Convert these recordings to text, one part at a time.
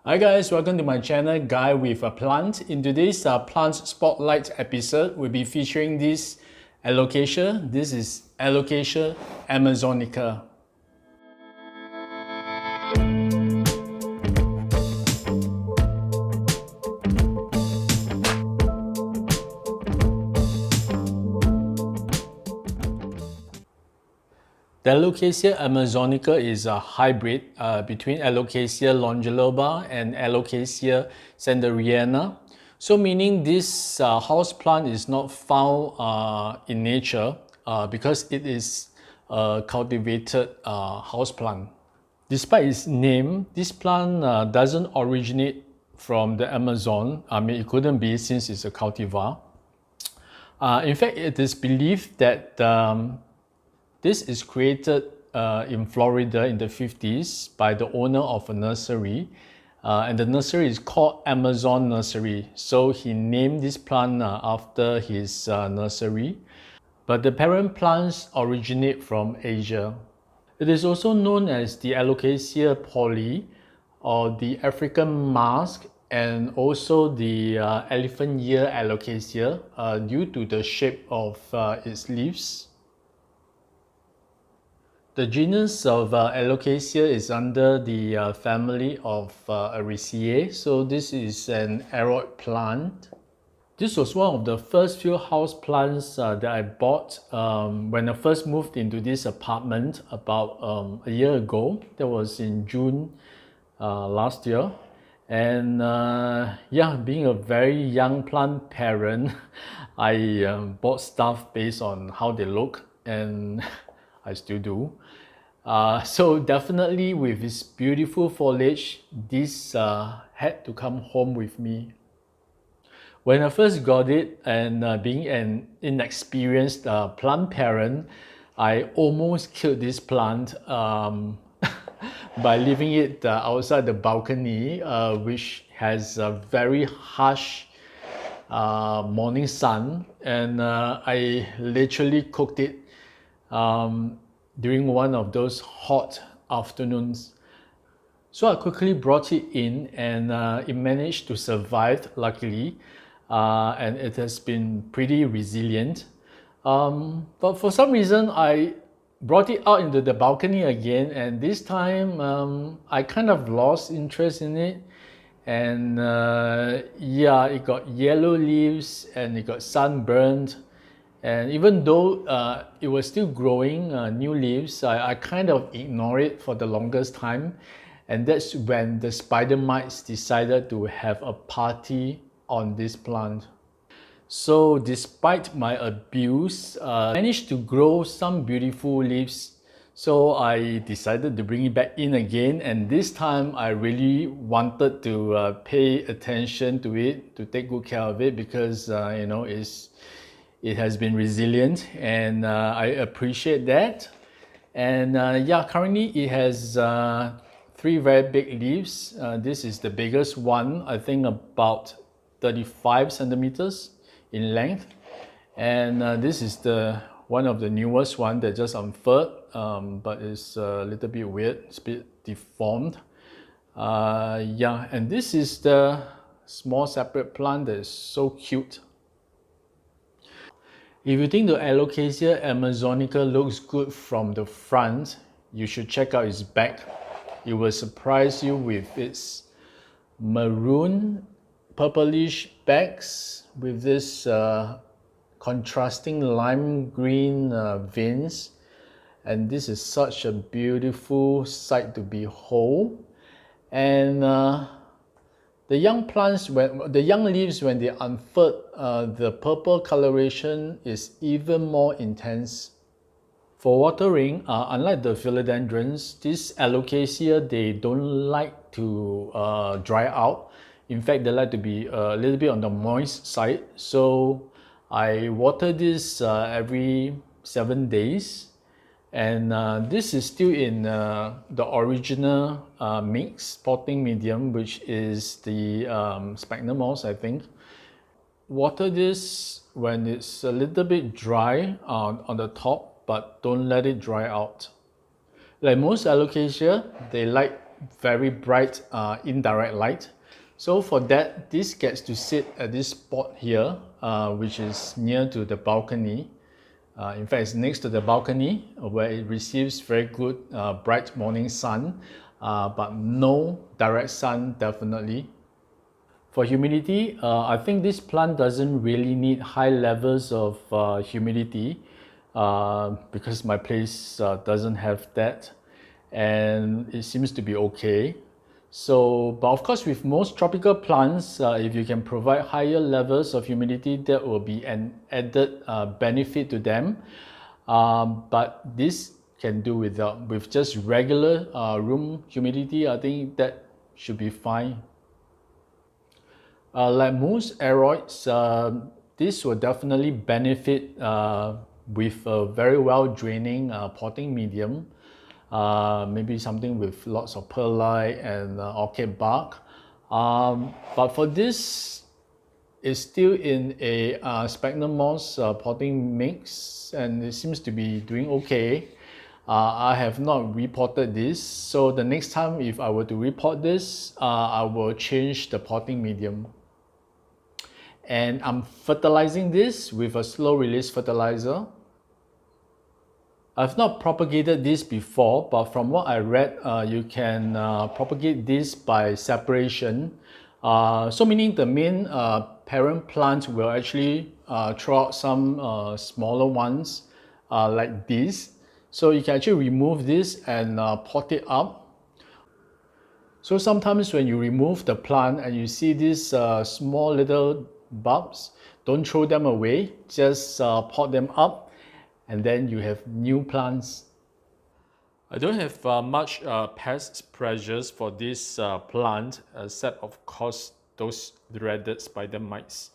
Hi guys, welcome to my channel, Guy with a Plant. In today's Plant Spotlight episode, we'll be featuring this Alocasia. This is Alocasia amazonica. The Alocasia amazonica is a hybrid between Alocasia longiloba and Alocasia sanderiana. So meaning this house plant is not found in nature because it is a cultivated house plant. Despite its name, this plant doesn't originate from the Amazon. I mean, it couldn't be since it's a cultivar. In fact, it is believed that this is created in Florida in the 50s by the owner of a nursery. And the nursery is called Amazon Nursery. So he named this plant after his nursery. But the parent plants originate from Asia. It is also known as the Alocasia poly or the African mask, and also the elephant ear Alocasia due to the shape of its leaves. The genus of Alocasia is under the family of Araceae, so this is an aroid plant. This was one of the first few house plants that I bought when I first moved into this apartment about a year ago. That was in June last year. And yeah, being a very young plant parent, I bought stuff based on how they look, and I still do. So definitely with its beautiful foliage, this had to come home with me. When I first got it, and being an inexperienced plant parent, I almost killed this plant by leaving it outside the balcony, which has a very harsh morning sun, and I literally cooked it during one of those hot afternoons. So I quickly brought it in, and it managed to survive, luckily, and it has been pretty resilient. But for some reason, I brought it out into the balcony again, and this time I kind of lost interest in it. And yeah, it got yellow leaves and it got sunburned. And even though it was still growing new leaves, I kind of ignored it for the longest time. And that's when the spider mites decided to have a party on this plant. So despite my abuse, I managed to grow some beautiful leaves. So I decided to bring it back in again, and this time I really wanted to pay attention to it, to take good care of it, because you know, it has been resilient, and I appreciate that. And yeah, currently it has 3 very big leaves. This is the biggest one, I think about 35 centimeters in length. And this is the one of the newest one that just unfurled, but it's a little bit weird, it's a bit deformed. Yeah, and this is the small separate plant that is so cute. If you think the Alocasia amazonica looks good from the front, you should check out its back. It will surprise you with its maroon, purplish backs with this contrasting lime green veins. And this is such a beautiful sight to behold. And the young plants, the young leaves, when they unfurl, the purple coloration is even more intense. For watering, unlike the philodendrons, this Alocasia, they don't like to dry out. In fact, they like to be a little bit on the moist side. So I water this every 7 days. And this is still in the original mix potting medium, which is the sphagnum moss, I think. Water this when it's a little bit dry on the top, but don't let it dry out. Like most Alocasia, they like very bright indirect light. So for that, this gets to sit at this spot here, which is near to the balcony. In fact, it's next to the balcony where it receives very good bright morning sun, but no direct sun definitely. For humidity, I think this plant doesn't really need high levels of humidity because my place doesn't have that, and it seems to be okay. So, but of course with most tropical plants, if you can provide higher levels of humidity, that will be an added benefit to them. But this can do without. With just regular room humidity, I think that should be fine. Like most aeroids, this will definitely benefit with a very well draining potting medium. Maybe something with lots of perlite and orchid bark. But for this, it's still in a sphagnum moss potting mix, and it seems to be doing okay. I have not reported this, so the next time if I were to report this, I will change the potting medium. And I'm fertilizing this with a slow release fertilizer. I've not propagated this before, but from what I read, you can propagate this by separation. So meaning the main parent plant will actually throw out some smaller ones like this. So you can actually remove this and pot it up. So sometimes when you remove the plant and you see these small little bulbs, don't throw them away, just pot them up, and then you have new plants. I don't have much pest pressures for this plant, except of course those dreaded spider mites.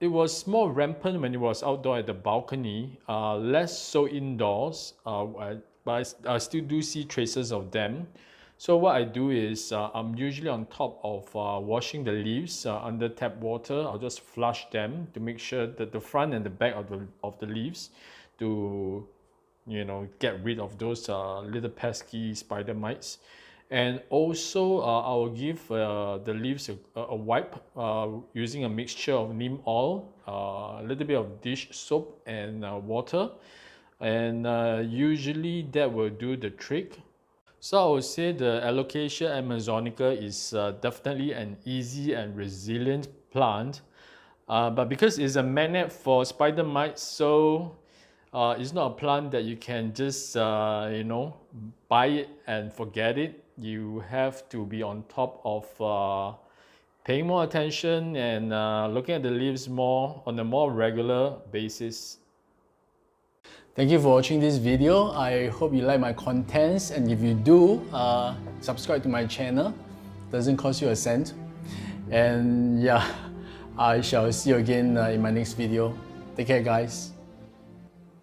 It was more rampant when it was outdoor at the balcony, less so indoors, but I still do see traces of them. So what I do is I'm usually on top of washing the leaves under tap water. I'll just flush them to make sure that the front and the back of the leaves to get rid of those little pesky spider mites. And also I will give the leaves a wipe using a mixture of neem oil, a little bit of dish soap and water, and usually that will do the trick. So I would say the Alocasia amazonica is definitely an easy and resilient plant, but because it's a magnet for spider mites, so it's not a plant that you can just buy it and forget it. You have to be on top of paying more attention and looking at the leaves more on a more regular basis. Thank you for watching this video. I hope you like my contents, and if you do, subscribe to my channel. Doesn't cost you a cent. And yeah, I shall see you again in my next video. Take care, guys.